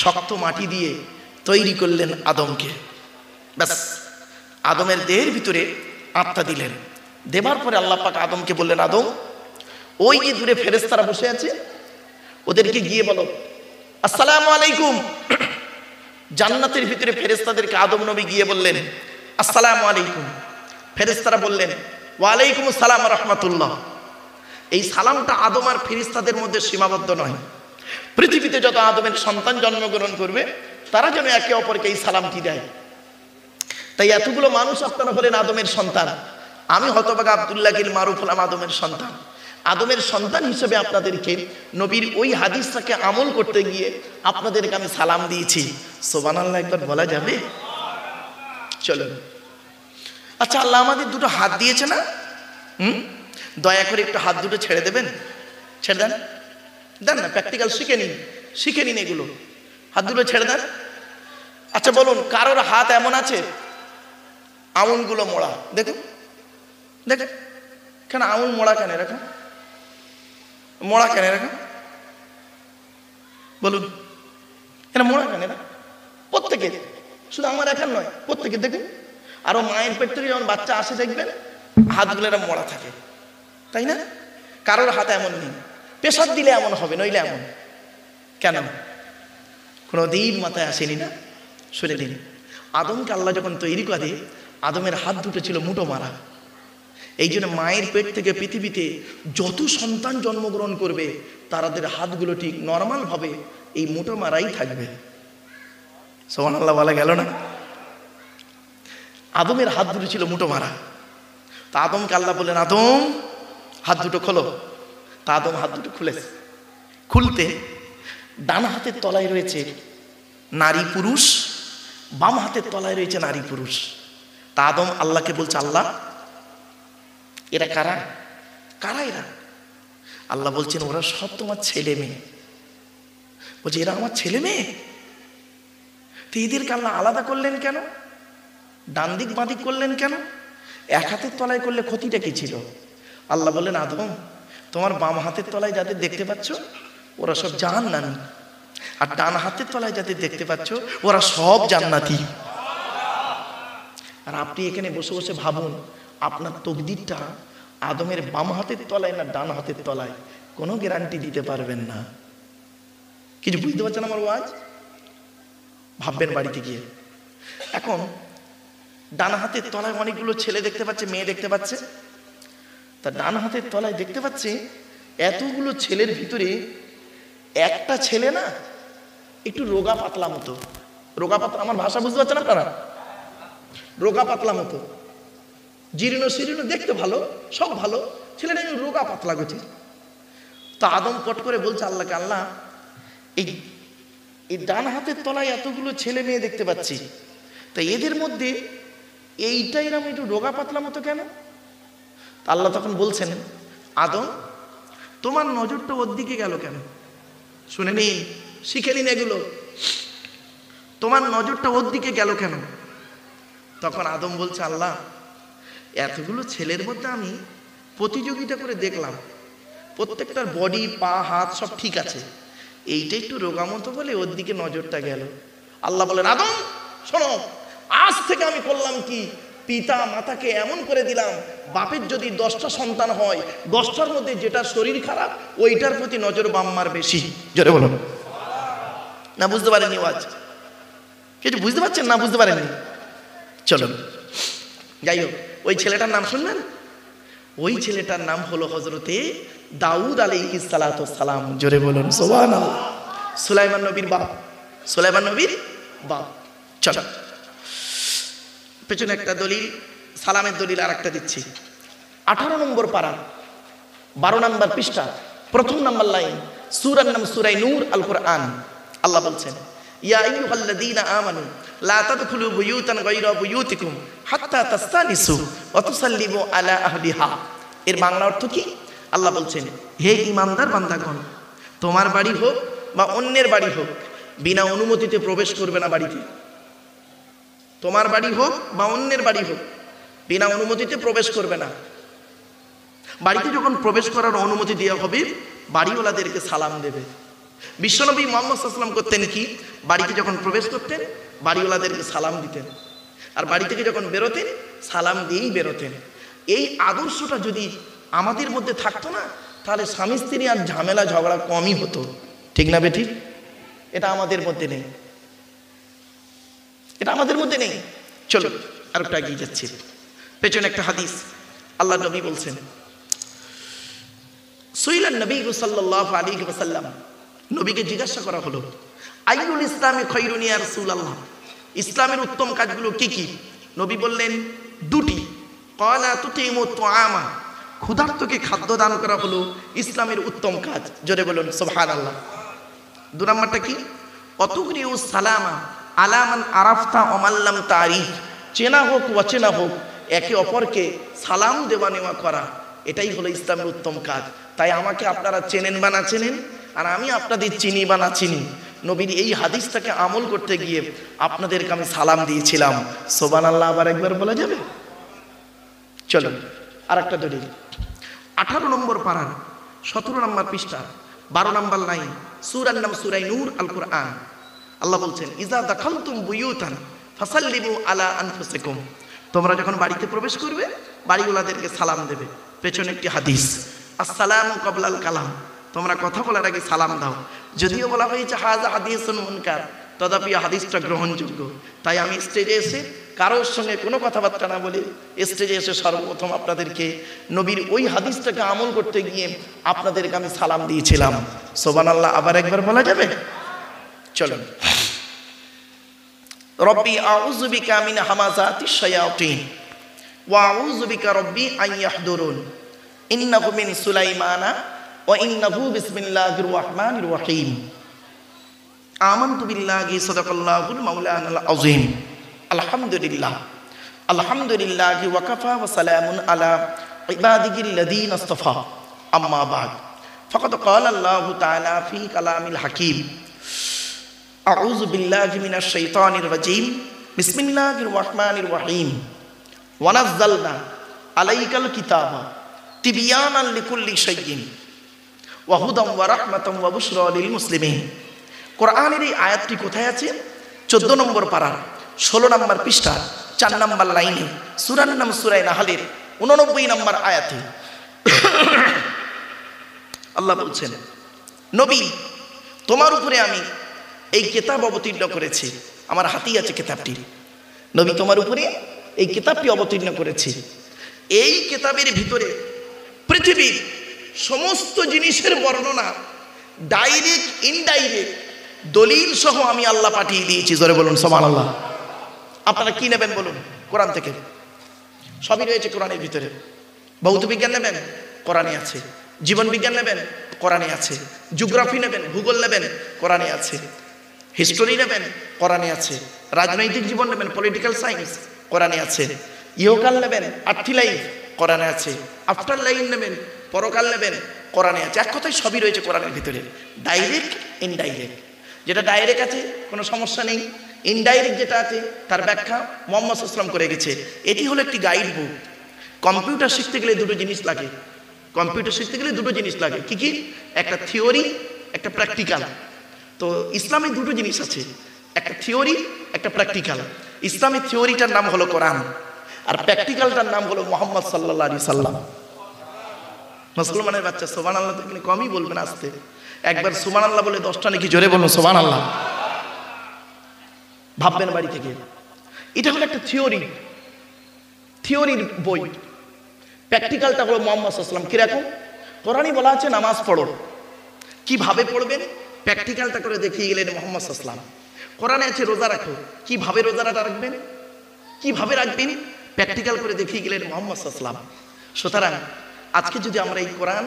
শক্ত মাটি দিয়ে তৈরি করলেন আদমকে। ব্যাস, আদমের দেহের ভিতরে আত্মা দিলেন। দেবার পরে আল্লাহ পাক আদমকে বললেন, আদম, ওই যে দূরে ফেরেশতারা বসে আছে, ওদেরকে গিয়ে বলো আসসালামু আলাইকুম। জান্নাতের ভিতরে ফেরেশতাদেরকে আদম নবী গিয়ে বললেন আসসালামু আলাইকুম। ফেরেশতারা বললেন ওয়ালাইকুম আসসালাম ওয়া রাহমাতুল্লাহ। এই সালামটা আদম আর ফেরেশতাদের মধ্যে সীমাবদ্ধ নয়। পৃথিবীতে যত আদমের সন্তান জন্মগ্রহণ করবে তারা যেন একে অপরকে এই সালামটি দেয়। তাই এতগুলো মানুষ আপনারা হলেন আদমের সন্তান। আমি হতভাগা আব্দুল্লাহ গিল মারুফ হলাম আদমের সন্তান। আদমের সন্তান হিসেবে আপনাদেরকে নবীর ওই হাদিসটাকে আমল করতে গিয়ে আপনাদেরকে আমি সালাম দিয়েছি। সুবহানাল্লাহ একবার বলা যাবে? চলুন। আচ্ছা, আল্লাহ আমাদের দুটো হাত দিয়েছে না? দয়া করে একটু হাত দুটো ছেড়ে দেবেন। ছেড়ে দেন, দেন না, প্র্যাকটিক্যাল শিখে নিন এগুলো। হাত দুটো ছেড়ে দেন। আচ্ছা বলুন, কারোর হাত এমন আছে আঙুলগুলো মোড়া? দেখুন দেখেন, কেন আঙুল মোড়া কেন এরকম? মোড়া কেন এরকম? বলুন, কেন মোড়া কেন এরা? প্রত্যেকে, শুধু আমার একার নয়, প্রত্যেকে দেখুন। আরো মায়ের পেট থেকে যখন বাচ্চা আসে দেখবেন হাতগুলো এরা মোড়া থাকে, তাই না? কারোর হাত এমন নেই। প্রেসার দিলে এমন হবে, নইলে এমন কেন? কোনোদিন মাথায় আসেনি না? শুনে দিন, আদমকে আল্লাহ যখন তৈরি করে, আদমের হাত দুটো ছিল মুঠো মারা। এই জন্য মায়ের পেট থেকে পৃথিবীতে যত সন্তান জন্মগ্রহণ করবে তাদের হাতগুলো ঠিক নর্মাল ভাবে এই মুঠো মারাই থাকবে। সুবহানাল্লাহ বলা গেল না? আদমের হাত দুটো ছিল মুঠো মারা। তা আদমকে আল্লাহ বললেন, আদম হাত দুটো খোলো। তা আদম হাত দুটো খুলেছে। খুলতে ডান হাতের তলায় রয়েছে নারী পুরুষ, বাম হাতের তলায় রয়েছে নারী পুরুষ। তা আদম আল্লাহকে বলছে, আল্লাহ এরা কারা? কারা এরা? আল্লাহ বলছেন, ওরা সব তোমার ছেলে মেয়ে। বলছে, এরা আমার ছেলে মেয়ে? তো এদেরকে আল্লাহ আলাদা করলেন কেন? ডান দিক বাঁ দিক করলেন কেন? এক হাতের তলায় করলে ক্ষতিটা কি ছিল? আল্লাহ বললেন, আদম তোমার বাম হাতের তলায় যাদের দেখতে পাচ্ছ ওরা সব জাহান্নামী, আর ডান হাতের তলায় যাদের দেখতে পাচ্ছ ওরা সব জান্নাতি। আর আপনি এখানে বসে বসে ভাবুন, আপনার তকদিরটা আদমের বাম হাতের তলায় না ডান হাতের তলায়, কোনো গ্যারান্টি দিতে পারবেন না। কিছু বুঝতে পারছেন আমার ওয়াজ? ভাববেন বাড়িতে গিয়ে। এখন ডান হাতের তলায় অনেকগুলো ছেলে দেখতে পাচ্ছে, মেয়ে দেখতে পাচ্ছে। তা ডান হাতের তলায় দেখতে পাচ্ছে এতগুলো ছেলের ভিতরে একটা ছেলে না একটু রোগা পাতলা মতো। রোগা পাতলা, আমার ভাষা বুঝতে পারছেন আপনারা? রোগা পাতলা মতো, জীর্ণ শীর্ণ, দেখতে ভালো, সব ভালো, ছেলেটা রোগা পাতলা গেছে। তো আদম পট করে বলছে আল্লাহকে, আল্লাহ এই ডান হাতের তলায় এতগুলো ছেলে মেয়ে দেখতে পাচ্ছি, তা এদের মধ্যে এইটাই এরকম একটু রোগা পাতলা মতো কেন? আল্লাহ তখন বলছেন, আদম তোমার নজরটা ওর দিকে গেল কেন? শুনে নিন, শিখে নিন এগুলো। তোমার নজরটা ওর দিকে গেল কেন? তখন আদম বলছে, আল্লাহ এতগুলো ছেলের মধ্যে আমি প্রতিযোগিতা করে দেখলাম প্রত্যেকটার বডি, পা, হাত সব ঠিক আছে, এইটা একটু রোগা মতো বলে ওর দিকে নজরটা গেল। আল্লাহ বলেন, আদম শোনো, আজ থেকে আমি করলাম কি, পিতা মাতাকে এমন করে দিলাম, বাপের যদি 10টা সন্তান হয় 10টার মধ্যে যেটা শরীর খারাপ ওইটার প্রতি নজর বাম্মার বেশি। জোরে বলুন না? বুঝতে পারেননি ওয়াজ? কিছু বুঝতে পারছেন না? বুঝতে পারেননি? চলুন, যাই হোক, ওই ছেলেটার নাম শুনলেন? ওই ছেলেটার নাম হলো হযরতে দাউদ আলাইহিস সালাতু ওয়াস সালাম। জোরে বলুন সুবহানাল্লাহ। সুলাইমান নবীর বাপ, সুলাইমান নবীর বাপ। চলো, পেছনে একটা দলিল, সালামের দলিল আর একটা দিচ্ছি। 18 নম্বর পারা, 12 নম্বর পৃষ্ঠা, প্রথম নম্বর লাইন, সূরার নাম সূরা নূর, আল কোরআন। আল্লাহ বলছেন, ইয়া আইয়ুহাল্লাযীনা আমানু লা তাদখুলু বুয়ুতান গায়রা বুয়ুতিকুম হাত্তা তাস্তানিসু ওয়া তুসাল্লিমু আলা আহলিহা। এর বাংলা অর্থ কি? আল্লাহ বলছেন, হে ঈমানদার বান্দাগণ, তোমার বাড়ি হোক বা অন্যের বাড়ি হোক, বিনা অনুমতিতে প্রবেশ করবে না বাড়িতে। তোমার বাড়ি হোক বা অন্যের বাড়ি হোক, বিনা অনুমতিতে প্রবেশ করবে না। বাড়িতে যখন প্রবেশ করার অনুমতি দেওয়া হবে, বাড়িওয়ালাদেরকে সালাম দেবে। বিশ্বনবী মুহাম্মদ সাল্লাল্লাহু আলাইহি ওয়াসাল্লাম করতেন কি, বাড়িতে যখন প্রবেশ করতেন বাড়িওয়ালাদেরকে সালাম দিতেন, আর বাড়ি থেকে যখন বেরোতেন সালাম দিয়েই বেরোতেন। এই আদর্শটা যদি আমাদের মধ্যে থাকতো না, তাহলে স্বামী স্ত্রী আর ঝামেলা ঝগড়া কমই হতো, ঠিক না বেঠিক? এটা আমাদের মধ্যে নেই, এটা আমাদের মধ্যে নেই। চলো আর একটু এগিয়ে যাচ্ছি। পেছনে একটা হাদিস, আল্লাহ নবী বলছেন, সুইলান নবী সাল্লাল্লাহু আলাইহি ওয়াসাল্লাম, নবীকে জিজ্ঞাসা করা হলো, আইয়ুল ইসলামি খায়রুন ইয়া রাসূলুল্লাহ, ইসলামের উত্তম কাজগুলো কি কি? নবী বললেন দুটি। ক্বালা তুতিমু তুআমা, ক্ষুধার্তকে খাদ্য দান করা হলো ইসলামের উত্তম কাজ। জোরে বলুন সুবহানাল্লাহ। দু নম্বরটা কি? অতুকরিউ সালামা আলা মান আরাফতা ওয়া মান লাম তারিফ, চেনা হোক অচেনা হোক একে অপরকে সালাম দেওয়া নেওয়া করা, এটাই হলো ইসলামের উত্তম কাজ। তাই আমাকে আপনারা চেনেন বা না চেনেন, আর আমি আপনাদের চিনি বা না চিনি, নবীর এই হাদিসটাকে আমল করতে গিয়ে আপনাদেরকে আমি সালাম দিয়েছিলাম। সুবহানাল্লাহ আবার একবার বলা যাবে? চলুন আর একটা দলিল, 18 নম্বর পারার 17 নম্বর পৃষ্ঠা 12 নম্বর লাইন, সূরার নাম সূরা নূর, আল কোরআন। আল্লাহ বলছেন, ইজা দাখালতুম বুয়ুতান ফাসাল্লিমু আলা আনফুসিকুম, তোমরা যখন বাড়িতে প্রবেশ করবে বাড়িওয়ালাদেরকে সালাম দেবে। পেছনে একটি হাদিস, আসসালামু ক্বাবলাল কালাম, তোমরা কথা বলার আগে সালাম দাও। যদিও বলা হয়েছে হাযা হাদিসুন মুনকার, তথাপি হাদিসটা গ্রহণযোগ্য। তাই আমি স্টেজে এসে কারোর সঙ্গে কোনো কথাবার্তা না বলে স্টেজে এসে সর্বপ্রথম আপনাদেরকে নবীর ওই হাদিসটাকে আমল করতে গিয়ে আপনাদেরকে আমি সালাম দিয়েছিলাম। সুবহানাল্লাহ আবার একবার বলা যাবে? চলুন। রব্বি আউযু বিকা মিন হামাযাতিশ শায়াতিন ওয়া আউযু বিকা রব্বি আন ইয়াহদুরুন, ইন্নাহু মিন সুলাইমানা ওয়া ইন্নাহু বিসমিল্লাহির রাহমানির রাহিম। আমানতু বিল্লাহি সাদাকাল্লাহুল মাওলানাল আযীম। আলহামদুলিল্লাহ, আলহামদুলিল্লাহি ওয়া কাফা ওয়া সালামুন আলা ইবাদিহিল্লাযীনা ইসতাফা, আম্মা বা'দ। ফাকাদ ক্বালা আল্লাহু তাআলা ফি কালামিল হাকীম, আউযু বিল্লাহি মিনাশ শাইতানির রাজীম, বিসমিল্লাহির রাহমানির রাহিম। ওয়া নাযালনা আলাইকাল কিতাবা তিবয়ানান লিকুল্লি শাইইন ওয়া হুদাম ওয়া রাহমাতাম ওয়া বুশরা লিল মুসলিমিন। কোরআনের এই আয়াতটি কোথায় আছে? 14 নম্বর পারা 16 নম্বর পৃষ্ঠা 4 নম্বর লাইনে, সূরার নাম সূরা নাহলের 89 নম্বর আয়াতে আল্লাহ বলছেন, নবী তোমার উপরে আমি এই কিতাব অবতীর্ণ করেছি, আমার হাতেই আছে কিতাবটি। নবী তোমার উপরে এই কিতাবটি অবতীর্ণ করেছি। এই কিতাবের ভিতরে পৃথিবীর সমস্ত জিনিসের বর্ণনা ডাইরেক্ট ইনডাইরেক্ট দলিল সহ আমি আল্লাহ পাঠিয়ে দিয়েছি। জোরে বলুন সুবহানাল্লাহ। আপনারা কি নেবেন বলুন? কোরআন থেকে সবই রয়েছে কোরআনের ভিতরে। ভৌত বিজ্ঞান নেবেন, কোরআনে আছে। জীবন বিজ্ঞান নেবেন, কোরআনে আছে। জিওগ্রাফি নেবেন, ভূগোল নেবেন, কোরআনে আছে। হিস্টোরি নেবেন, কোরআনে আছে। রাজনৈতিক জীবন নেবেন, পলিটিক্যাল সায়েন্স, কোরআনে আছে। ইহকাল নেবেন, আর্থি লাইফ, কোরআনে আছে। আফটার লাইফ নেবেন, পরকাল নেবেন, কোরআনে আছে। এক কথায় সবই রয়েছে কোরআনের ভিতরে, ডাইরেক্ট ইনডাইরেক্ট। যেটা ডাইরেক্ট আছে কোনো সমস্যা নেই, ইনডাইরেক্ট যেটা আছে তার ব্যাখ্যা মুহাম্মদ সাল্লাল্লাহু আলাইহি ওয়াসাল্লাম করে গেছে। এটি হলো একটি গাইড বুক। কম্পিউটার শিখতে গেলে দুটো জিনিস লাগে, কম্পিউটার শিখতে গেলে দুটো জিনিস লাগে। কি কি? একটা থিওরি, একটা প্র্যাকটিক্যাল। তো ইসলামে দুটো জিনিস আছে, একটা থিওরি, একটা প্র্যাকটিক্যাল। ইসলামের থিওরিটার নাম হলো কোরআন, আর প্র্যাকটিক্যালটার নাম হলো মুহাম্মদ সাল্লাল্লাহু আলাইহি সাল্লাম। মুসলমানের বাচ্চা সুবহানাল্লাহ তো এখানে কমই বলবেন, আসতে একবার সুবহানাল্লাহ বলে 10টা নাকি জোরে বলুন সুবহানাল্লাহ। ভাববেন বাড়ি থেকে, এটা হলো একটা থিওরি, থিওরির বই। প্র্যাকটিক্যালটা হলো মুহাম্মদ সাল্লাল্লাহু আলাইহি সাল্লাম। কিরকম? কোরআনে বলা আছে নামাজ পড়ো, কিভাবে পড়বেন প্র্যাকটিক্যালটা করে দেখিয়ে গেলেন মুহাম্মদ সাল্লাল্লাহু আলাইহি সাল্লাম। কোরআনে আছে রোজা রাখো, কিভাবে রোজাটা রাখবেন, কিভাবে রাখবেন প্র্যাকটিক্যাল করে দেখিয়ে গেলেন মুহাম্মদ সাল্লাল্লাহু আলাইহি সাল্লাম। সুতরাং আজকে যদি আমরা এই কোরআন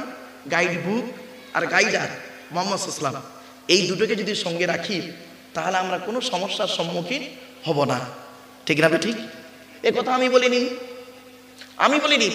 গাইড বুক আর গাইডার মুহাম্মদ সাল্লাল্লাহু আলাইহি সাল্লাম এই দুটোকে যদি সঙ্গে রাখি, তাহলে আমরা কোনো সমস্যার সম্মুখীন হব না। ঠিক না? ঠিক এ কথা আমি বলিনি, আমি বলিনি,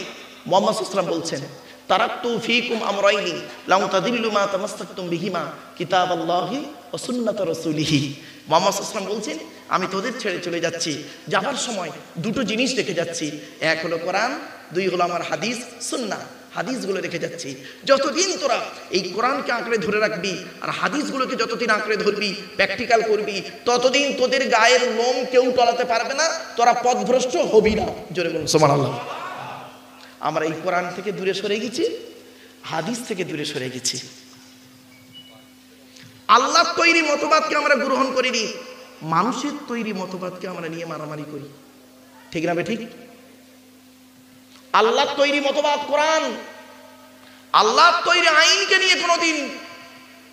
মুহাম্মদ সাল্লাল্লাহু আলাইহি ওয়াসাল্লাম বলছেন, তারাকতু ফীকুম আমরাইনি লাউ তাদিল্লু মা তামাসসাকতুম বিহিমা কিতাবাল্লাহি ওয়া সুন্নাত রাসূলিহি। মুহাম্মদ সাল্লাল্লাহু আলাইহি ওয়াসাল্লাম বলছেন, আমি তোদের ছেড়ে চলে যাচ্ছি, যাবার সময় দুটো জিনিস রেখে যাচ্ছি, এক হলো কোরআন, দুই হলো আমার হাদিস সুন্নাহ। হাদিসগুলো রেখে যাচ্ছি। যতদিন তোরা এই কোরআনকে আঁকড়ে ধরে রাখবি আর হাদিসগুলোকে যতদিন আঁকড়ে ধরবি, প্র্যাকটিক্যাল করবি, ততদিন তোদের গায়ের লোম কেউ টলাতে পারবে না, তোরা পথভ্রষ্ট হবি না। জোরে বলুন সুবহানাল্লাহ। আমরা এই কোরআন থেকে দূরে সরে গেছি, হাদিস থেকে দূরে সরে গেছি। আল্লাহর তৈরি মতবাদকে আমরা গ্রহণ করিনি, মানুষের তৈরি মতবাদকে আমরা নিয়ে মারামারি করি। ঠিক না ঠিক? আল্লাহর তৈরি মতবাদ কোরআন, আল্লাহর তৈরি আইনকে নিয়ে কোনোদিন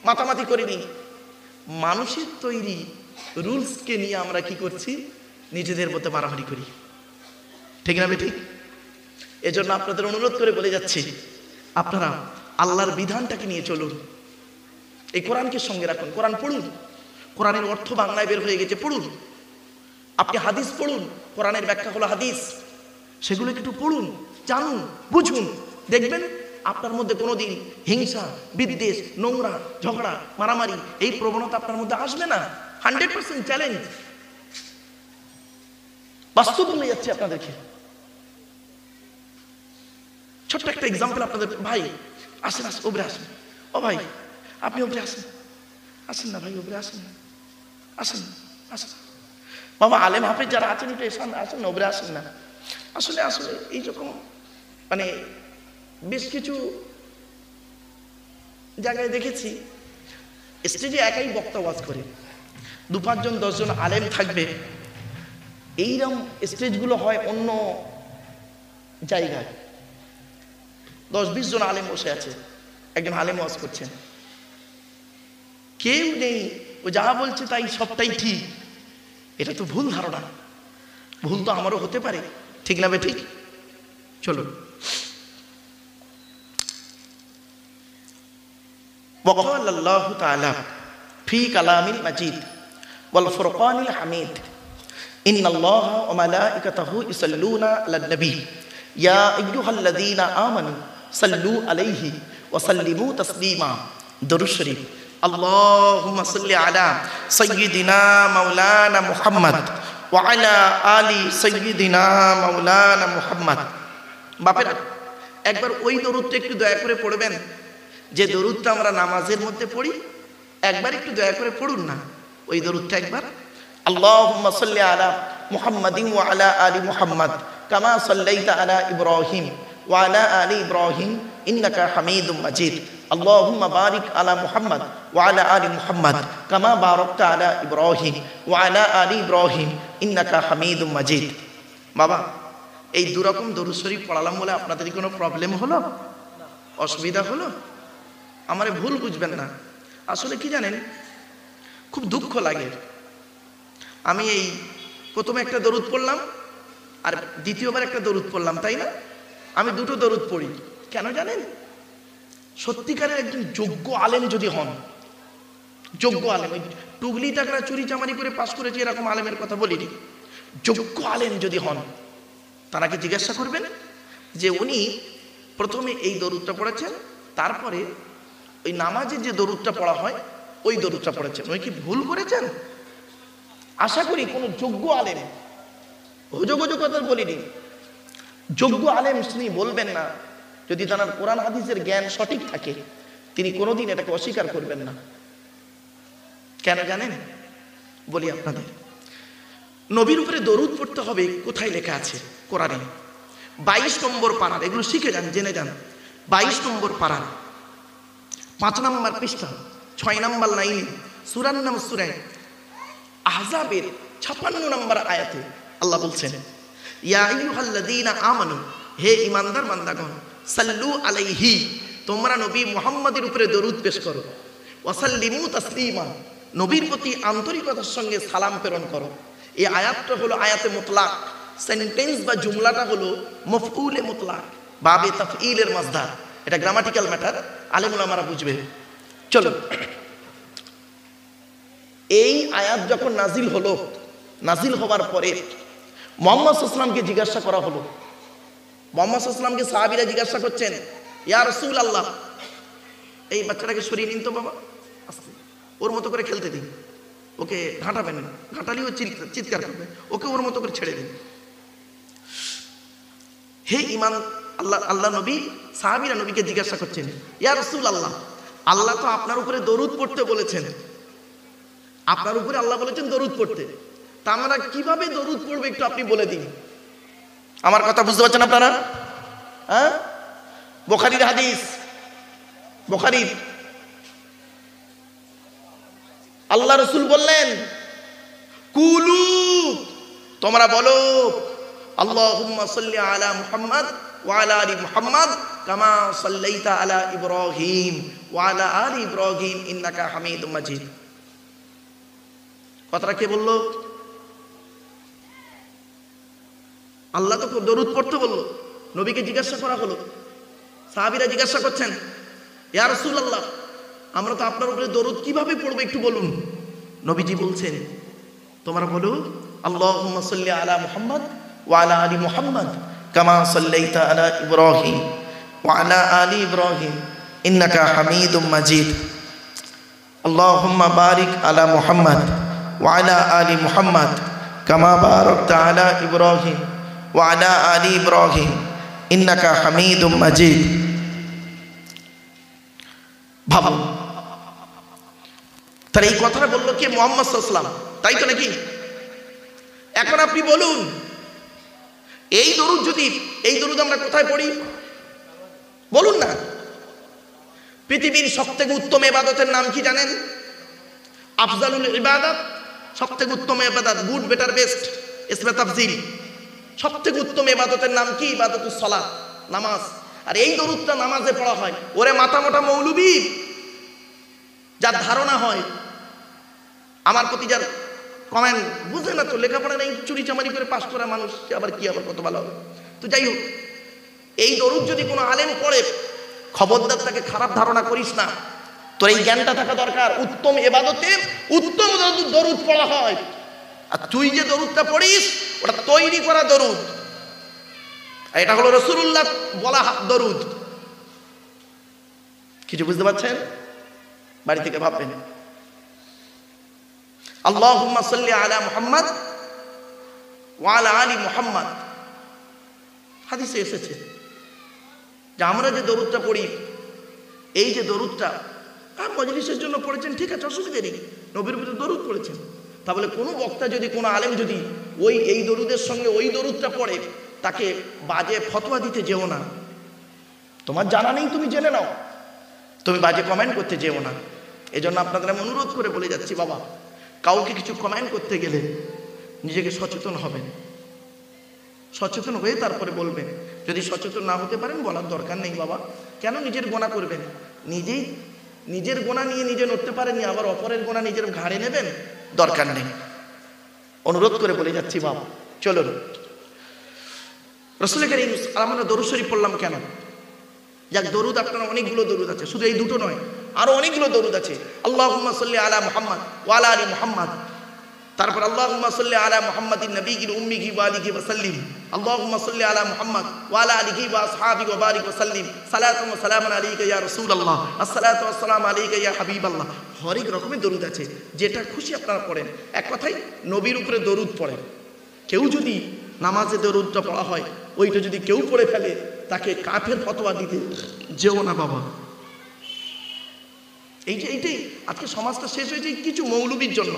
মাতামাতি করিনি, মানুষের তৈরি রুলসকে নিয়ে আমরা কি করছি, নিজেদের মধ্যে মারামারি করি। ঠিক না ঠিক? এজন্য আপনাদের অনুরোধ করে বলে যাচ্ছি, আপনারা আল্লাহর বিধানটাকে নিয়ে চলুন, এই কোরআনকে সঙ্গে রাখুন, কোরআন পড়ুন, কোরআনের অর্থ বাংলায় বের হয়ে গেছে, পড়ুন। আপনি হাদিস পড়ুন, কোরআনের ব্যাখ্যা হলো হাদিস, সেগুলো একটু পড়ুন, জানুন, বুঝুন, দেখবেন আপনার মধ্যে কোনোদিন হিংসা, বিদ্বেষ, নোংরা, ঝগড়া, মারামারি এই প্রবণতা আপনার মধ্যে আসবে না। 100% চ্যালেঞ্জ, বাস্তব বলে যাচ্ছে আপনাদেরকে। ছোট্ট একটা এক্সাম্পল আপনাদের, ভাই আসেন, আসেন, ওপরে আসেন, ও ভাই আপনি ওপরে আসেন, আসেন না ভাই, ওপরে আসেন, আসেন, আসেন বাবা, আলেম হাফেজ যারা আছেন একটু আসেন না, ওপরে আসেন না। আসলে আসলে এইরকম মানে বেশ কিছু জায়গায় দেখেছি, স্টেজে একাই বক্তা ওয়াজ করে, 2-5 জন 10 জন আলেম থাকবে, এইরকম স্টেজগুলো হয় অন্য জায়গায়, 10-20 জন আলেম বসে আছে, একজন আলেম ওয়াজ করছেন, কেউ নেই, ও যা বলছে তাই সবটাই ঠিক। এটা তো ভুল ধারণা, ভুল তো আমারও হতে পারে। ঠিক না ঠিক? চলুন। وقال الله تعالى في كلام المجيد والفرقان الحميد إن الله وملائكته يصلون على النبي يا أيها الذين آمنوا صلوا عليه وسلموا تسليما। درود شريف। اللهم صل على سيدنا مولانا محمد وعلى آل سيدنا مولانا محمد। বাপেরা একবার ওই দরুদটা একটু দয়া করে পড়বেন, যে দরুদটা আমরা নামাজের মধ্যে পড়ি, একবার একটু দয়া করে পড়ুন না ওই দরুদটা একবার। আল্লাহুম্মা সাল্লি আলা মুহাম্মাদিন ওয়া আলা আলি মুহাম্মাদ কামা সাল্লাইতা আলা ইব্রাহিম ওয়া আলা আলি ইব্রাহিম ইন্নাকা হামিদুম মাজিদ। আল্লাহুম্মা বারিক আলা মুহাম্মাদ ওয়া আলা আলি মুহাম্মাদ কামা বারাকতা আলা ইব্রাহিম ওয়া আলা আলি ইব্রাহিম ইন্নাকা হামিদুম মাজিদ। বাবা, এই দুরকম দরুদ শরীফ পড়ালাম বলে আপনাদের কোনো প্রবলেম হলো, অসুবিধা হলো? আমারে ভুল বুঝবেন না। আসলে কি জানেন, খুব দুঃখ লাগে, আমি এই প্রথমে একটা দরুদ পড়লাম আর দ্বিতীয়বার একটা দরুদ পড়লাম, তাই না? আমি দুটো দরুদ পড়ি, কেন জানেন? সত্যিকারের একজন যোগ্য আলেম যদি হন, যোগ্য আলেম, ওই টুগলি টাকরা চুরি চামারি করে পাস করেছে এরকম আলেমের কথা বলিনি, যোগ্য আলেম যদি হন, তারাকে জিজ্ঞাসা করবেন যে উনি প্রথমে এই দরুদটা পড়েছেন, তারপরে ওই নামাজে যে দরুদটা পড়া হয় ওই দরুদটা পড়েছেন, ওই কি ভুল করেছেন? আশা করি কোনো যোগ্য আলেম, হুজুগজু কথা বলিনি, যোগ্য আলেম তিনি বলবেন না, যদি তার কোরআন হাদিসের জ্ঞান সঠিক থাকে তিনি কোনোদিন এটাকে অস্বীকার করবেন না। কেন জানেন? বলি আপনাদের, নবীর উপরে দরুদ পড়তে হবে কোথায় লেখা আছে? কোরআনে 22 নম্বর পারার, এগুলো শিখে যান, জেনে যান। 22 নম্বর পারার 5 নম্বর পৃষ্ঠা 6 নম্বর লাইনে সূরার নাম সূরা আহজাবের 56 নম্বর আয়াতে আল্লাহ বলছেন, ইয়া আইয়ুহাল্লাযীনা আমানু, হে ঈমানদার বান্দাগণ, সাল্লু আলাইহি, তোমরা নবী মুহাম্মাদের উপরে দরুদ পেশ করো, ওয়াসাল্লিমু তাসলিমা, নবীর প্রতি আন্তরিকতার সঙ্গে সালাম প্রেরণ করো। এই আয়াতটা হলো আয়াতে মুতলাক, সেন্টেন্স বা জুমলাটা হলো মফউলে মুতলাক, বাবে তাফঈলের মাসদার। এটা গ্রামাটিক্যাল ম্যাটার, আলেম ওলামারা বুঝবে। চলো, এই আয়াত যখন নাজিল হলো, নাজিল হবার পরে মুহাম্মদ সাল্লাল্লাহু আলাইহি ওয়াসাল্লামকে জিজ্ঞাসা করা হলো, মুহাম্মদ সাল্লাল্লাহু আলাইহি ওয়াসাল্লামকে সাহাবীরা জিজ্ঞাসা করছেন, ইয়া রাসূলুল্লাহ, এই বাচ্চাটাকে সরিয়ে নিন তো বাবা, আস্তে, ওর মতো করে খেলতে দিন, ওকে ঘাঁটাবেন না, ঘাঁটালেও চিৎকার করবে, ওকে ওর মতো করে ছেড়ে দিন। হে আল্লাহ নবী সাহাবীরা নবীকে জিজ্ঞাসা করছেন, ইয়া রাসূলুল্লাহ, আল্লাহ তো আপনার উপরে দরুদ পড়তে বলেছেন, আপনার উপরে আল্লাহ বলেছেন দরুদ পড়তে, তা আমরা কিভাবে দরুদ পড়বো একটু আপনি বলে দিন। আমার কথা বুঝতে পারছেন আপনারা? হ্যাঁ, বুখারীর হাদিস, বুখারীর, আল্লাহ রাসূল বললেন, কুলু, তোমরা বলো, আল্লাহুম্মা সাল্লি আলা মুহাম্মাদ ওয়া আলা আলি মুহাম্মাদ কামা সাল্লাইতা আলা ইব্রাহিম ওয়া আলা আলি ইব্রাহিম ইন্নাকা হামিদুম মাজিদ। কথাটা কে বললো? আল্লাহ তো দরুদ পড়তে বললো, নবীকে জিজ্ঞাসা করা হলো, সাহাবীরা জিজ্ঞাসা করছেন, ইয়া রাসূলুল্লাহ, আমরা তো আপনার উপরে দরুদ কিভাবে পড়বো একটু বলুন। নবীজি বলছেন, তোমরা বলো, আল্লাহুম্মা সাল্লি আলা মুহাম্মাদ ওয়া আলা আলি মুহাম্মাদ কামা সাল্লাইতা আলা ইব্রাহিম ওয়া আলা আলি ইব্রাহিম ইন্নাকা হামিদুম মাজিদ। আল্লাহুম্মা বারিক আলা মুহাম্মাদ ওয়া আলা আলি মুহাম্মাদ কামা বারাকতা আলা ইব্রাহিম ওয়া আলা আলি ইব্রাহিম ইন্নাকা হামিদুম মাজিদ। ভাবুন, তাহলে এই কথাটা বললো কে? মুহাম্মদ সাল্লাল্লাহু আলাইহি ওয়াসাল্লাম, তাই তো নাকি? এখন আপনি বলুন, এই দরুদ যদি, এই দরুদ আমরা কোথায় পড়ি বলুন না? পৃথিবীর সবথেকে উত্তম ইবাদতের নাম কি জানেন? আফজালুল ইবাদত, সবথেকে উত্তম ইবাদত, গুড বেটার বেস্ট, ইসমে তাফজিল, সবথেকে উত্তম ইবাদতের নাম কি? ইবাদতুস সালাত, নামাজ। আর এই দরুদটা নামাজে পড়া হয়। ওরে মাথা মোটা মৌলবী, যার ধারণা হয় আমার প্রতি, যার কমেন্ট বুঝে না, তো লেখাপড়া নেই, চুরি চামারি করে পাস করা মানুষ, আবার কি আবার কত ভালো হবে। তো যাই হোক, এই দরুদ যদি কোনো আলেম পড়ে, খবরদার তাকে খারাপ ধারণা করিস না, তোর এই জ্ঞানটা থাকা দরকার। উত্তম ইবাদতে উত্তম দরুদ পড়া হয়, আর তুই যে দরুদটা পড়িস ওটা তৈরি করা দরুদ, এটা হলো রাসূলুল্লাহ বলা দরুদ। কিছু বুঝতে পারছেন? বাড়ি থেকে ভাববেন, আল্লাহুম্মা সাল্লি আলা মুহাম্মাদ ওয়া আলা আলি মুহাম্মাদ। হাদিসে এসেছে যে আমরা যে দরুদটা পড়ি, এই যে দরুদটা আর মজলিসের জন্য পড়েছেন, ঠিক আছে, অসুবিধা নেই, নবীর উপরে দরুদ পড়েছেন। তা বলে কোনো বক্তা যদি, কোনো আলেম যদি এই দরুদের সঙ্গে ওই দরুদটা পড়ে, তাকে বাজে ফতোয়া দিতে যেও না। তোমার জানা নেই, তুমি জেনে নাও, তুমি বাজে কমেন্ট করতে যেও না। এই জন্য আপনাদের আমি অনুরোধ করে বলে যাচ্ছি, বাবা, কাউকে কিছু কমেন্ট করতে গেলে নিজেকে সচেতন হবেন, সচেতন হয়ে তারপরে বলবেন। যদি সচেতন না হতে পারেন, বলার দরকার নেই বাবা, কেন নিজের গোনা করবেন? নিজের গোনা নিয়ে নিজে নড়তে পারেননি, আবার অপরের গোনা নিজের ঘাড়ে নেবেন, দরকার নেই। অনুরোধ করে বলে যাচ্ছি বাবা, চলুন। রাসূল কারীম, আমরা দরুদ শরীফ পড়লাম কেন? যাক, দরুদ আপনার অনেকগুলো দরুদ আছে, শুধু এই দুটো নয়, আরো অনেকগুলো দরুদ আছে। আল্লাহুম্মা সাল্লি আলা মুহাম্মাদ ওয়া আলা আলি মুহাম্মাদ, তারপর আল্লাহুম্মা সাল্লি আলা মুহাম্মাদিন নবিয়্যিল উম্মিহি ওয়া আলিহি ওয়া সাল্লিম, আল্লাহুম্মা সাল্লি আলা মুহাম্মাদ ওয়া আলা আলিহি ওয়া আসহাবিহি ওয়া বারিক ওয়া সাল্লিম, সালাতু ওয়া সালামুন আলাইকা ইয়া রাসূলুল্লাহ, আসসালাতু ওয়া সালামু আলাইকা ইয়া হাবিবাল্লাহ। হরেক রকমের দরুদ আছে, যেটা খুশি আপনারা পড়েন। এক কথায় নবীর উপরে দরুদ পড়েন। কেউ যদি নামাজে দরুদটা পড়া হয়, ওইটা যদি কেউ পড়ে ফেলে, তাকে কাফের ফতোয়া দিতে যেও না বাবা। এইটাই আজকে সমাজটা শেষ হয়েছে কিছু মৌলবীর জন্য।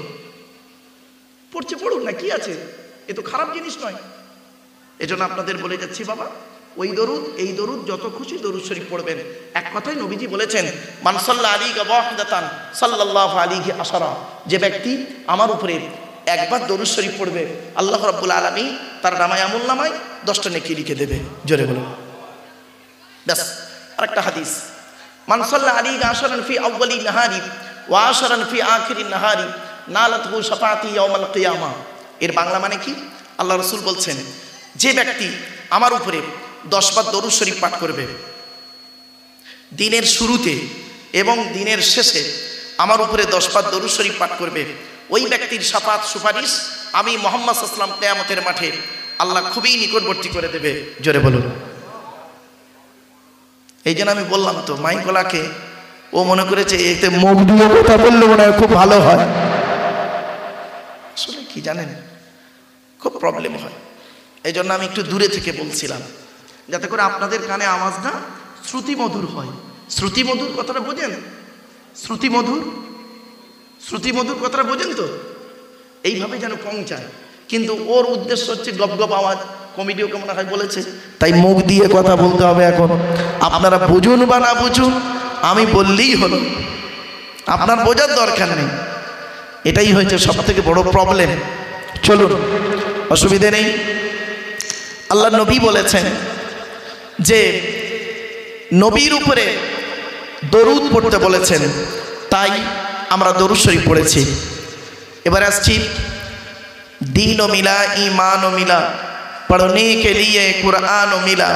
পড়ছে, পড়ুক না, কি আছে, এ তো খারাপ জিনিস নয়। এজন্য আপনাদের বলে যাচ্ছি বাবা, ওই দরুদ এই দরুদ যত খুশি দরুদ শরীফ পড়বেন। এক কথায় নবীজি বলেছেন, মান সাল্লা আলাইকা ওয়াহিদাতান সাল্লাল্লাহু আলাইহি আশারা, যে ব্যক্তি আমার উপরে একবার দরুদ শরীফ পড়বে, আল্লাহ রাব্বুল আলামিন তার নামায় আমল নামায় 10টা নেকি লিখে দেবে। জোরে বলুন। ব্যাস, আরেকটা হাদিস, মান সাল্লা আলাইকা আশরান ফি আউয়ালি নাহারি ওয়া আশরান ফি আখিরি নাহারি নালাতহু শাফাআতি ইয়াউমাল কিয়ামা। এর বাংলা মানে কি? আল্লাহ রাসূল বলছেন, যে ব্যক্তি আমার উপরে 10 বার দরুদ শরীফ পাঠ করবে, দিনের শুরুতে এবং দিনের শেষে আমার উপরে 10 বার দরুদ শরীফ পাঠ করবে, ওই ব্যক্তির শাফাত সুপারিশ আমি মুহাম্মদ সাল্লাল্লাহু আলাইহি ওয়াসাল্লাম কিয়ামতের মাঠে আল্লাহ খুবই নিকটবর্তী করে দেবে। জোরে বলুন। এই জন্য আমি বললাম তো, মাইকলাকে ও মনে করেছে এতে মুখ দিয়ে কথা বললে মনে হয় খুব ভালো হয়। আসলে কি জানেন, খুব প্রবলেম হয়। এই জন্য আমি একটু দূরে থেকে বলছিলাম। যাতে করে আপনাদের কানে আওয়াজটা শ্রুতিমধুর হয়। শ্রুতিমধুর কথাটা বোঝেন? শ্রুতিমধুর, শ্রুতিমধুর কথাটা বোঝেন তো? এইভাবে যেন পৌঁছায়। কিন্তু ওর উদ্দেশ্য হচ্ছে গপ গপ আওয়াজ। কমিটিও কেমন হয় বলেছে, তাই মুখ দিয়ে কথা বলতে হবে। এখন আপনারা বুঝুন বা না বুঝুন, আমি বললেই হলো, আপনার বোঝার দরকার নেই। এটাই হয়েছে সব থেকে বড় প্রবলেম। চলুন, অসুবিধে নেই। আল্লাহ নবী বলেছেন যে নবীর উপরে দরুদ পড়তে বলেছেন, তাই আমরা দরুদ শরীফ পড়েছি। এবার আসছি, दीन मिला ईमान मिला पढ़ने के लिए कुरान मिला,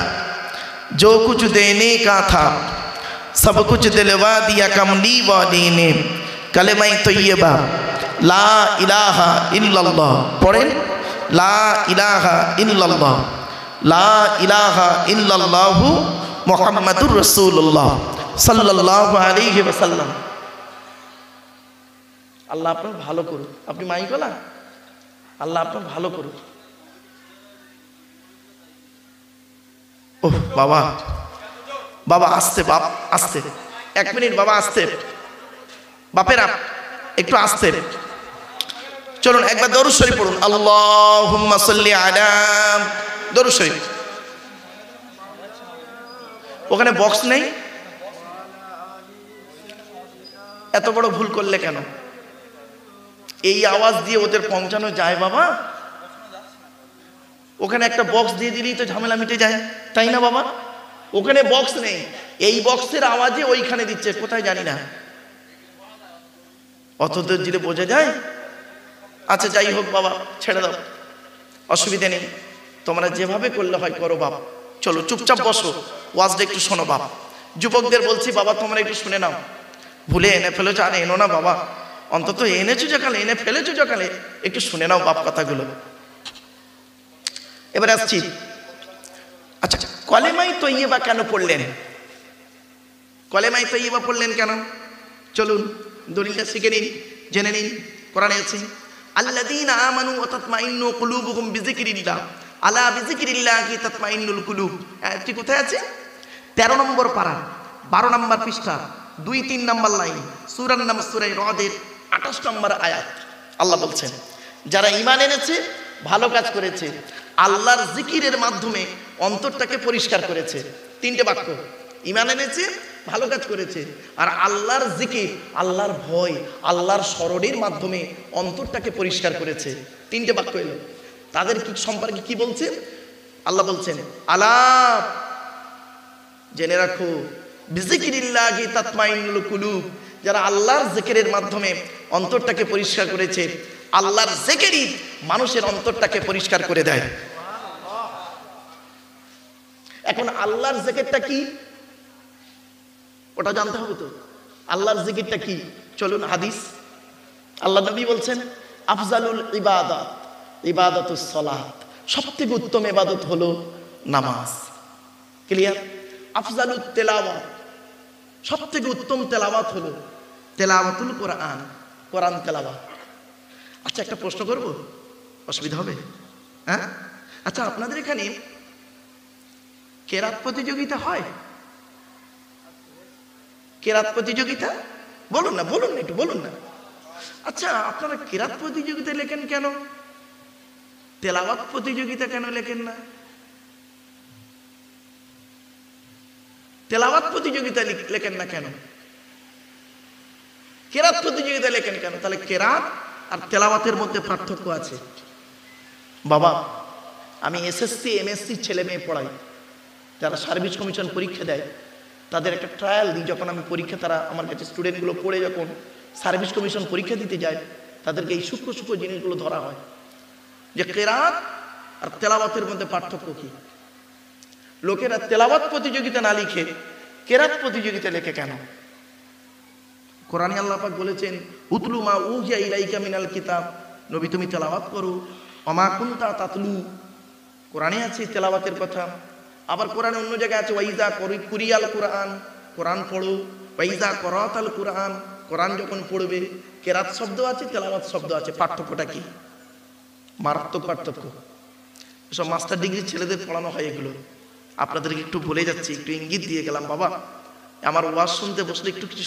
जो कुछ देने का था सब कुछ दिलवा दिया कमली वाली ने, कलमा तय्यबा ला इलाहा इल्लल्लाह पढ़ें, ला इलाहा इल्लल्लाह, ला इलाहा इल्लल्लाह मुहम्मदुर रसूलुल्लाह सल्लल्लाहु अलैहि वसल्लम। আল্লাহ আপনার ভালো করুক। আপনি মাইকলা, আল্লাহ আপনার ভালো করুক। ওহ বাবা, বাবা আসতে, বাপ আসতে, 1 মিনিট বাবা আসতে, বাপেরা একটু আসতে। চলুন একবার দরুদ শরীফ পড়ুন, আল্লাহুম্মা সাল্লি আলা, দরুদ শরীফ। ওখানে বক্স নেই, এত বড় ভুল করলে কেন? এই আওয়াজ দিয়ে ওদের পৌঁছানো যায় বাবা? ওখানে একটা বক্স দিয়ে দিলেই তো ঝামেলা মিটে যায়, তাই না বাবা? ওখানে বক্স নেই, এই বক্সের আওয়াজে ওইখানে দিচ্ছে, কোথায় জানি না। অত দূর দিলে বোঝা যায়? আচ্ছা যাই হোক বাবা, ছেড়ে দাও, অসুবিধা নেই। তোমরা যেভাবে করলে হয় করো বাপ। চলো চুপচাপ বসো, ওয়াজটা একটু শোনো বাপ। যুবকদের বলছি বাবা, তোমরা একটু শুনে নাও। ভুলে এনে ফেলেছো, আর এনো না বাবা, অন্তত এনেছো যকালে, এনে ফেলেছো যকালে, একটু শুনে নাও বাপ কথাগুলো। এবার আসছি, আচ্ছা কলেমাই তৈয়বা কেন পড়লেন? কলেমাই তৈয়বা পড়লেন কেন? চলুন দলিলটা শিখে নিন, জেনে নিন। কোরআনে আছে, আল্লাযীনা আমানু ওয়া তাতমাইন্নু কুলুবুহুম বিযিকরিল্লাহ, আলা বিযিকরিল্লাহি তাতমাইন্নুল কুলুব। এটি কোথায় আছে? 13 নম্বর পারা, 12 নম্বর পৃষ্ঠা, 2-3 নম্বর লাইন, সূরার নাম সূরা রদের 28 নম্বর আয়াত। আল্লাহ বলছেন, যারা ঈমান এনেছে, ভালো কাজ করেছে, আল্লাহর জিকিরের মাধ্যমে অন্তরটাকে পরিষ্কার করেছে। 3টে বাক্য, ঈমান এনেছে, ভালো কাজ করেছে, আর আল্লাহর জিকির, আল্লাহর ভয়, আল্লাহর স্মরণের মাধ্যমে অন্তরটাকে পরিষ্কার করেছে। 3টে বাক্য এলো। তাদের কি সম্পর্কে কি বলছে? আল্লাহ বলছেন, আলা জেনে রাখো, বিযিকরিল্লাহি তাতমাইন্নুল কুলুব, যারা আল্লাহর জিকিরের মাধ্যমে অন্তরটাকে পরিষ্কার করেছে। আল্লাহর জিকিরই মানুষের অন্তরটাকে পরিষ্কার করে দেয়। এখন আল্লাহর জিকিরটা কি, ওটা জানতে হবে তো। আল্লাহর জিকিরটা কি? চলুন হাদিস। আল্লাহ নবী বলছেন, আফজালুল ইবাদাত ইবাদাতুস সালাত, সবথেকে উত্তম ইবাদত হলো নামাজ। ক্লিয়ার? আফজালুত তেলাওয়াত, সবথেকে উত্তম তেলাওয়াত হলো তেলাওয়াতুল কোরআন, কোরআন তেলাওয়াত। আচ্ছা একটা প্রশ্ন করব, অসুবিধা হবে? হ্যাঁ, আচ্ছা আপনাদের এখানে কেরাত প্রতিযোগিতা হয়? কেরাত প্রতিযোগিতা বলুন না, বলুন না, একটু বলুন না। আচ্ছা আপনারা কেরাত প্রতিযোগিতা লেখেন কেন, তেলাওয়াত প্রতিযোগিতা কেন লেখেন না? তেলাওয়াত প্রতিযোগিতা লেখেন না কেন? কেরাত প্রতিযোগিতা লেখেন কেন? তাহলে কেরাত আর তেলাওয়াতের মধ্যে পার্থক্য আছে। বাবা আমি এসএসসি এমএসসি ছেলে মেয়ে পড়াই, যারা সার্ভিস কমিশন পরীক্ষা দেয় তাদের একটা ট্রায়াল দিই। যখন আমি পরীক্ষা, তারা আমার কাছে স্টুডেন্টগুলো পড়ে যখন সার্ভিস কমিশন পরীক্ষা দিতে যায়, তাদেরকে এই সূক্ষ্ম সূক্ষ্ম জিনিসগুলো ধরা হয় যে কেরাত আর তেলাওয়াতের মধ্যে পার্থক্য কি। লোকেরা তেলাওয়াত প্রতিযোগিতা না লিখে কেরাত প্রতিযোগিতা লেখে কেন? কোরআনে আল্লাহ পাক বলেছেন, উতলু মা উহিয়া ইলাইকা মিনাল কিতাব, নবী তুমি তেলাওয়াত করো, ওমা কুনতা তাতলু, কোরআনে আছে তেলাওয়াতের কথা। আবার কোরআনে অন্য জায়গায় আছে, ওয়াইজা কুরিয়াল কোরআন, কোরআন পড়ো, ওয়াইজা করাতাল কোরআন, কোরআন যখন পড়বে। কেরাত শব্দ আছে, তেলাওয়াত শব্দ আছে, পার্থক্যটা কি? মারাত্মক পার্থক্য। সব মাস্টার ডিগ্রি ছেলেদের পড়ানো হয় এগুলো, আপনাদেরকে একটু বলে যাচ্ছি, একটু ইঙ্গিত দিয়ে গেলাম। বাবা, আমার ওয়াজ শুনতে বসলে একটু কিছু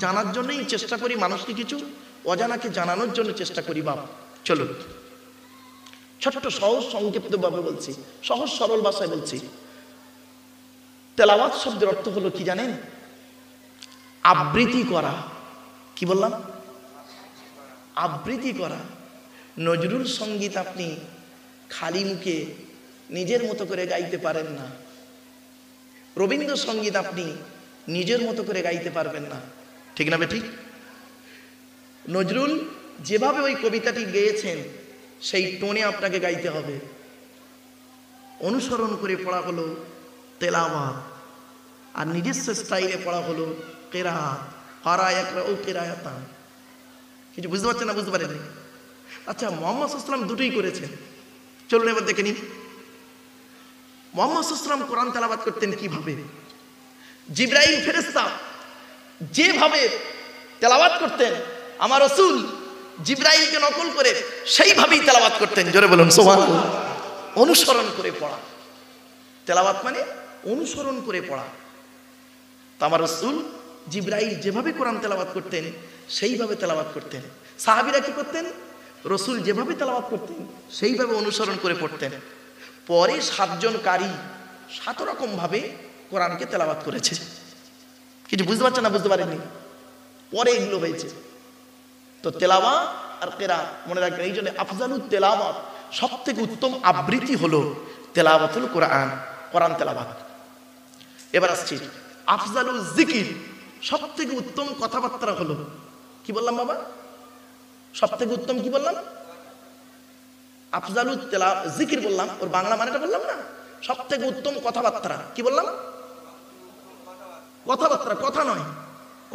জানার জন্যই চেষ্টা করি, মানুষকে কিছু অজানাকে জানানোর জন্য চেষ্টা করি। বাবা চলুন, ছোট্ট সহজ সংক্ষিপ্ত ভাবে বলছি, সহজ সরল ভাষায় বলছি। তেলাওয়াত শব্দের অর্থ হলো কি জানেন? আবৃত্তি করা। কি বললাম? আবৃত্তি করা। নজরুল সঙ্গীত আপনি খালি মুখে নিজের মতো করে গাইতে পারেন না, রবীন্দ্রসঙ্গীত আপনি নিজের মতো করে গাইতে পারবেন না, ঠিক না বেঠিক? নজরুল যেভাবে ওই কবিতাটি গেয়েছেন সেই টোনে আপনাকে গাইতে হবে। অনুসরণ করে পড়া হলো তেলাওয়াত, আর নিজস্ব স্টাইলে পড়া হলো কেরাত। ও কেরায়াতান। কিছু বুঝতে পারছেন না? বুঝতে পারেননি? আচ্ছা, মুহাম্মদ সাল্লাল্লাহু আলাইহি ওয়াসাল্লাম দুটোই করেছেন। চলুন এবার দেখে নিন মুহাম্মদ সাল্লাল্লাহু আলাইহি ওয়াসাল্লাম কোরআন তেলাওয়াত করতেন কিভাবে। জিবরাইল ফেরেশতা যেভাবে তেলাওয়াত করতেন, আমার রাসূল জিবরাইলকে নকল করে সেইভাবেই তেলাওয়াত করতেন। জোরে বলুন সুবহানাল্লাহ। অনুসরণ করে পড়া, তেলাওয়াত মানে অনুসরণ করে পড়া। তো আমার রাসূল জিবরাইল যেভাবে কোরআন তেলাওয়াত করতেন সেইভাবে তেলাওয়াত করতেন। সাহাবীরা কি করতেন? রাসূল যেভাবে তেলাওয়াত করতেন সেইভাবে অনুসরণ করে পড়তেন। পরে 7 জন কারি 7 রকম ভাবে কোরআনকে তেলাওয়াত করেছে। কিছু বুঝতে পারছেন না? বুঝতে পারেননি? পরে এগুলো হয়েছে। তো তেলাওয়াত আর কিরাত মনে রাখবেন। এই জন্য আফজালুত তেলাওয়াত, সব থেকে উত্তম আবৃত্তি হলো তেলাওয়াতুল কোরআন, কোরআন তেলাওয়াত। এবার আসছি আফজালুল জিকির, সব থেকে উত্তম কথাবার্তা হলো, কি বললাম বাবা? সব থেকে উত্তম কি বললাম? আফজালুত জিকির বললাম, ওর বাংলা মানেটা বললাম না? সব থেকে উত্তম কথাবার্তা কি বললাম? কথাবার্তা, কথা নয়,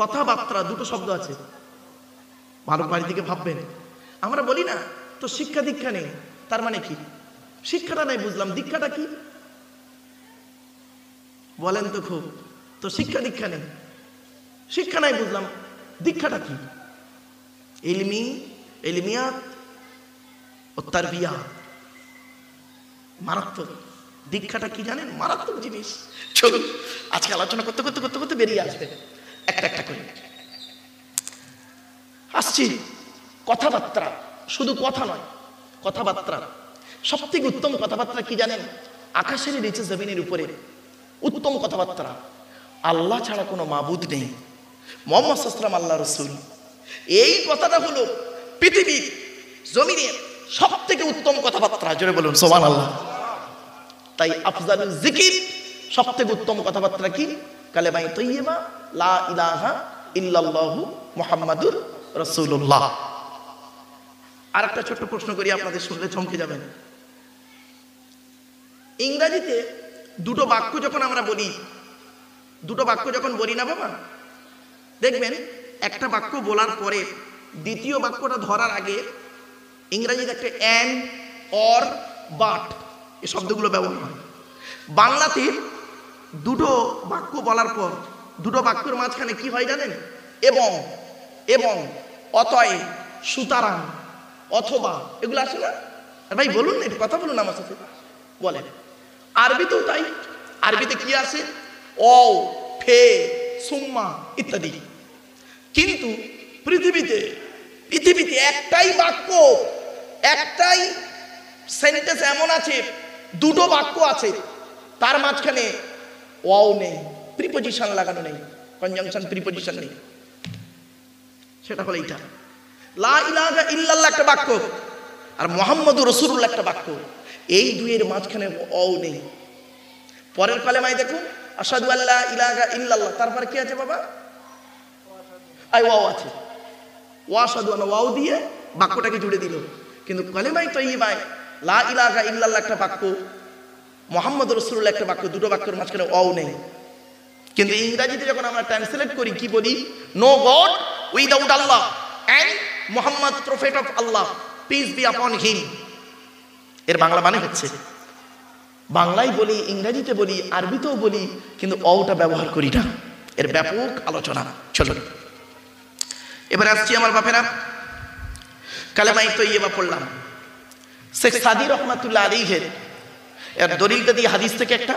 কথাবার্তা দুটো শব্দ আছে। ভালো বাড়ি দিকে ভাববেন। আমরা বলি না তো শিক্ষা দীক্ষা নেই, তার মানে কি? শিক্ষাটা নাই বুঝলাম, দীক্ষাটা কি বলেন তো? খুব তো শিক্ষা দীক্ষা নেই, শিক্ষা নাই বুঝলাম, দীক্ষাটা কি? ইলমি, ইলমিয়াত ও তারবিয়াত। মারাত্মক দীক্ষাটা কি জানেন? মারাত্মক জিনিস। চলুন আজকে আলোচনা করতে করতে করতে করতে বেরিয়ে আসবে একটা একটা করে। আসছি কথাবার্তা, শুধু কথা নয়, কথাবার্তা। সব থেকে উত্তম কথাবার্তা কি জানেন? আকাশের নিচে জমিনের উপরে উত্তম কথাবার্তা। আল্লাহ ছাড়া কোনো মাবুদ নেই, মুহাম্মদ সাল্লাল্লাহু আলাইহি ওয়াসাল্লাম আল্লাহ রাসূল। এই কথাটা হলো পৃথিবীর জমিনের সব থেকে উত্তম কথাবার্তা। জোরে বলুন সুবহানাল্লাহ। তাই আফজালুল জিকির, সব থেকে উত্তম কথাবার্তা কি? কালেমায়ে তাইয়্যিবা, লা ইলাহা ইল্লাল্লাহু মুহাম্মাদুর রাসূলুল্লাহ। আর একটা ছোট্ট প্রশ্ন করি, আপনাদের শুনলে চমকে যাবেন। ইংরেজিতে দুটো বাক্য যখন আমরা বলি, দুটো বাক্য যখন বলি না বাবা, দেখবেন একটা বাক্য বলার পরে দ্বিতীয় বাক্যটা ধরার আগে ইংরেজিতে একটা অ্যান্ড, অর, বাট এই শব্দগুলো ব্যবহার হয়। বাংলাতে দুটো বাক্য বলার পর দুটো বাক্যের মাঝখানে কি হয় জানেন? এবং, এবং, অতএব, সুতরাং, অথবা, এগুলো আসে না? ভাই বলুন না, কথা বলুন আমার সাথে, বলেন। আরবিতেও তাই। আরবিতে কি আছে? অ, ফে, সুম্মা ইত্যাদি। কিন্তু পৃথিবীতে একটাই বাক্য, একটাই সেন্টেন্স এমন আছে, দুটো বাক্য আছে, তার মাঝখানে ওয়াও নেই, প্রিপোজিশন লাগানো নেই, কনজাংশন প্রিপোজিশন নেই। সেটা হলো এইটা, লা ইলাহা ইল্লাল্লাহ একটা বাক্য, আর মুহাম্মাদুর রাসূলুল্লাহ একটা বাক্য। এই দুইয়ের মাঝখানে ওয়াও নেই। পরের কালেমায় দেখুন, আশহাদু আল্লা ইলাহা ইল্লাল্লাহ, তারপরে কি আছে বাবা? ওয়াও আছে। ওয়াশহাদু আনা, ওয়াও দিয়ে বাক্যটাকে জুড়ে দিল। কিন্তু কালেমায়ে তাইয়্যিবায় লা ইলাহা ইল্লাল্লাহ একটা বাক্য, মুহাম্মাদুর রাসূলুল্লাহ একটা বাক্য, দুটো বাক্যের মাঝখানে ওয়াও নেই। কিন্তু ইংরেজিতে যখন আমরা ট্রান্সলেট করি কি বলি? No god without Allah and Muhammad prophet of Allah, peace be upon him. এর বাংলা মানে হচ্ছে, বাংলায় বলি, ইংরেজিতে বলি, আরবিতেও বলি, কিন্তু অওটা ব্যবহার করি না। এর ব্যাপক আলোচনা। চলুন এবার আসছি আমার বাপেরা, কালেমায়ে তাইয়্যিবা পড়লাম। শেখ সাদী রহমাতুল্লাহ আলাইহি এর দলিলটা দিয়ে হাদিস থেকে একটা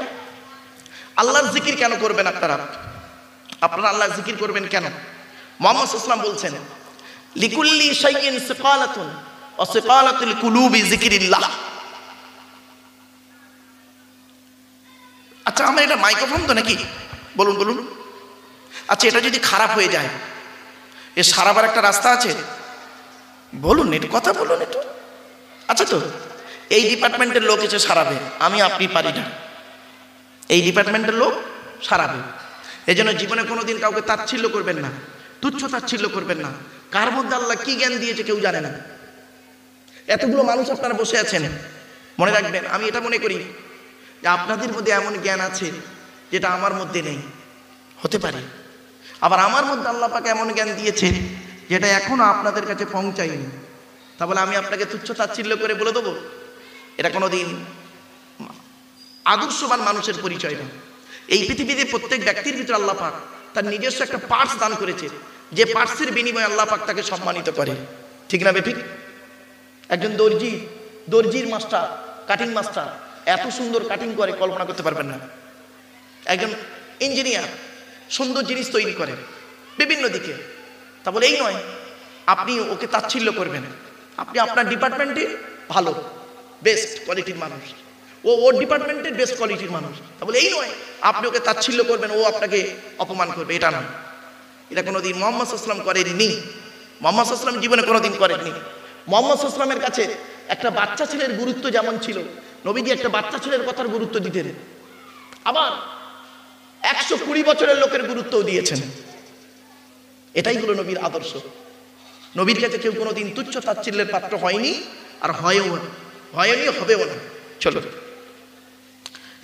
আল্লাহর জিকির কেন করবেন আপনারা? আপনারা আল্লাহর জিকির করবেন কেন? মুহাম্মদ সাল্লাল্লাহু আলাইহি ওয়াসাল্লাম বলছেন, লিকুল্লি শাইইন সিকালাতুন ওয়া সিকালাতুল কুলুবি যিকরিল্লাহ। আচ্ছা, আমার এটা মাইক্রোফোন তো নাকি? বলুন বলুন। আচ্ছা, এটা যদি খারাপ হয়ে যায়, এ সারাবার একটা রাস্তা আছে? বলুন, একটু কথা বলুন একটু। আচ্ছা, তো এই ডিপার্টমেন্টের লোক এসে সারাবে, আমি আপনি পারি না। এই ডিপার্টমেন্টের লোক সারাবে। এই জন্য জীবনে কোনোদিন কাউকে তাচ্ছিল্য করবেন না, তুচ্ছ তাচ্ছিল্য করবেন না। কার মধ্যে আল্লাহ কি জ্ঞান দিয়েছে কেউ জানে না। এতগুলো মানুষ আপনারা বসে আছেন, মনে রাখবেন, আমি এটা মনে করি যে আপনাদের মধ্যে এমন জ্ঞান আছে যেটা আমার মধ্যে নেই, হতে পারে। আবার আমার মধ্যে আল্লাহ পাক এমন জ্ঞান দিয়েছে যেটা এখনো আপনাদের কাছে পৌঁছায়নি। তা বলে আমি আপনাকে তুচ্ছ তাচ্ছিল্য করে বলে দেবো? এটা কোনোদিন আদর্শবান মানুষের পরিচয় না। এই পৃথিবীতে প্রত্যেক ব্যক্তির ভিতরে আল্লাহ পাক তার নিজস্ব একটা পার্টস দান করেছে, যে পার্টসের বিনিময়ে আল্লাহ পাক তাকে সম্মানিত করে। ঠিক না বেঠিক? একজন দর্জির মাস্টার, কাটিং মাস্টার এত সুন্দর কাটিং করে কল্পনা করতে পারবেন না। একজন ইঞ্জিনিয়ার সুন্দর জিনিস তৈরি করে বিভিন্ন দিকে। তা বলে এই নয় আপনি ওকে তাচ্ছিল্য করবেন। আপনি আপনার ডিপার্টমেন্টে ভালো, বেস্ট কোয়ালিটির মানুষ, ও ওর ডিপার্টমেন্টের বেস্ট কোয়ালিটির মানুষ। তা বলে এই নয় আপনি ওকে তাচ্ছিল্য করবেন, ও আপনাকে অপমান করবে। এটা না, এটা কোনোদিন মুহাম্মদ সাল্লাল্লাহু আলাইহি ওয়াসাল্লাম করেননি। মুহাম্মদ সাল্লাল্লাহু আলাইহি ওয়াসাল্লাম জীবনে কোনোদিন করেননি। মুহাম্মদ সাল্লাল্লাহু আলাইহি ওয়াসাল্লামের কাছে একটা বাচ্চা ছেলের গুরুত্ব যেমন ছিল, নবীজি একটা বাচ্চা ছেলের কথার গুরুত্ব দিতেন। আবার 120 বছরের লোকের গুরুত্বও দিয়েছেন। এটাই হলো নবীর আদর্শ। নবীর কাছে কেউ কোনোদিন তুচ্ছ তাচ্ছিল্যের পাত্র হয়নি, আর হয়নি, হবেও না। চলো,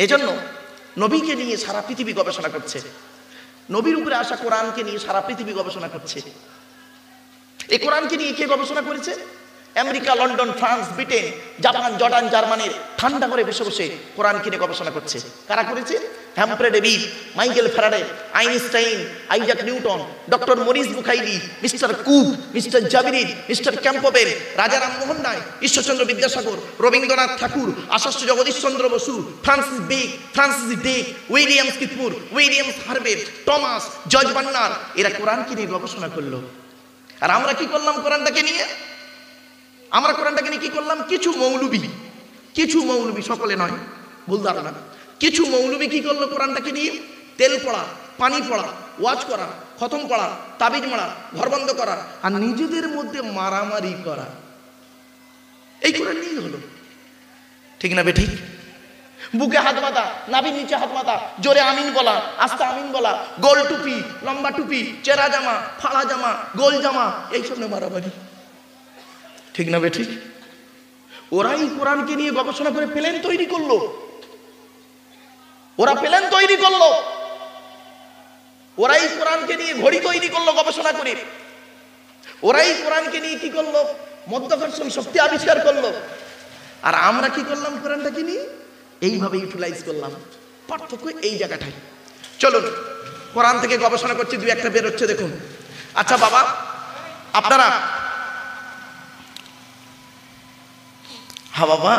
এজন্য নবীকে নিয়ে সারা পৃথিবী গবেষণা করছে, নবীর উপরে আসা কোরআনকে নিয়ে সারা পৃথিবী গবেষণা করছে। এই কোরআনকে নিয়ে কে গবেষণা করেছে? America, London, France, Britain, Japan, Jordan, জার্মানির ঠান্ডা করে বসে বসে কোরআন কিনে গবেষণা করছে। কারা করেছে? Humphrey David, Michael Faraday, Einstein, Isaac Newton, doctor Maurice Bucaille, mister Cook, mister জাবিরিন, mister Campbell, Raja Rammohan Roy, Ishwarchandra Vidyasagar, Rabindranath Thakur, Acharya Jagadishchandra Basu, Francis ডেক, উইলিয়াম স্কিথমুর, William Harvey, Thomas, George Bernard, এরা কোরআন কিনে গবেষণা করলো। আর আমরা কি করলাম কোরআনটাকে নিয়ে? আমরা কোরআনটাকে নিয়ে কি করলাম? কিছু মৌলবি, সকলে নয়, ভুল ধারণা, কিছু মৌলবি কি করলো কোরআনটাকে নিয়ে? তেল পড়া, পানি পড়া, ওয়াজ করা, খতম পড়া, তাবিজ মারা, ঘর বন্ধ করা, আর নিজেদের মধ্যে মারামারি করা। এই কোরআন নিয়েই হলো। ঠিক না বেঠিক? বুকে হাত বাঁধা, নাভির নিচে হাত বাঁধা, জোরে আমিন বলা, আস্তে আমিন বলা, গোল টুপি, লম্বা টুপি, চেরা জামা, ফাড়া জামা, গোল জামা, এইসব নিয়ে মারামারি। ঠিক না বেঠিক? ওরাই কোরআনকে নিয়ে গবেষণা করে প্লেন তৈরি করলো। ওরাই কোরআনকে নিয়ে ঘড়ি তৈরি করলো গবেষণা করে। ওরাই কোরআনকে নিয়ে কি করলো? মধ্যাকর্ষণ শক্তি আবিষ্কার করলো। আর আমরা কি করলাম? কোরআনটাকে নিয়ে এইভাবে ইউটিলাইজ করলাম। পার্থক্য এই জায়গাটাই। চলুন, কোরআন থেকে গবেষণা করছি, দুই একটা বের হচ্ছে দেখুন। আচ্ছা বাবা, আপনারা বাবা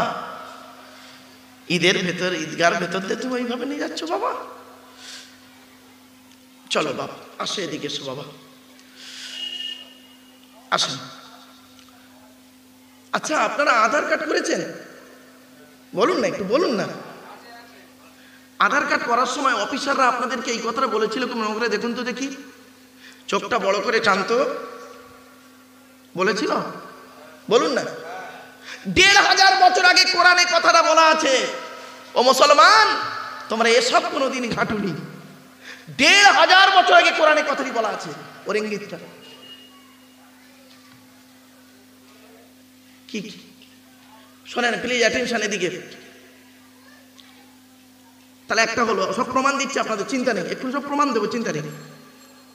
ঈদের ভেতর, ঈদগার ভেতর দিয়ে তুমি এইভাবে নিয়ে যাচ্ছ বাবা? চলো বাবা, আসে এদিকে এসো বাবা, আসেন। আচ্ছা, আপনারা আধার কার্ড করেছেন? বলুন না, একটু বলুন না। আধার কার্ড করার সময় অফিসাররা আপনাদেরকে এই কথাটা বলেছিল? মনে করে দেখুন তো দেখি, চোখটা বড় করে টানতো, বলেছিল? বলুন না। 1500 বছর আগে কোরআনে কথাটা বলা আছে। ও মুসলমান, তোমরা এসব কোনোদিন ঘাটুনি। 1500 বছর আগে কোরআনে কথাটি বলা আছে। ওর ইঙ্গিতটা কি? শোনেন প্লিজ, অ্যাটেনশন এদিকে। তাহলে একটা হলো, সব প্রমাণ দিচ্ছে আপনাদের, চিন্তা নেই, একটু সব প্রমাণ দেবো, চিন্তা নেই।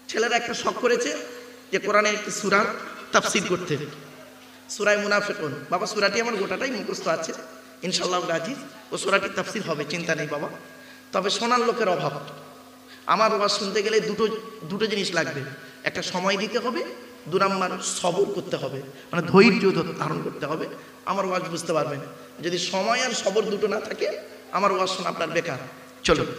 ছেলেরা একটা শখ করেছে যে কোরআনের একটি সূরার তাফসীর করতে। সূরা মুনাফিকুন, বাবা সূরাটি আমার গোটাটাই মুখস্থ আছে ইনশাআল্লাহ আজিজ। ও সূরাটির তাফসীর হবে, চিন্তা নেই বাবা। তবে শোনার লোকের অভাব। আমার ওয়াজ শুনতে গেলে দুটো জিনিস লাগবে। একটা সময় দিতে হবে, 2 নাম্বার সবর করতে হবে, মানে ধৈর্য ধারণ করতে হবে। আমার ওয়াজ বুঝতে পারবেন। যদি সময় আর সবর দুটো না থাকে, আমার ওয়াজ শোনা আপনার বেকার। চলুন।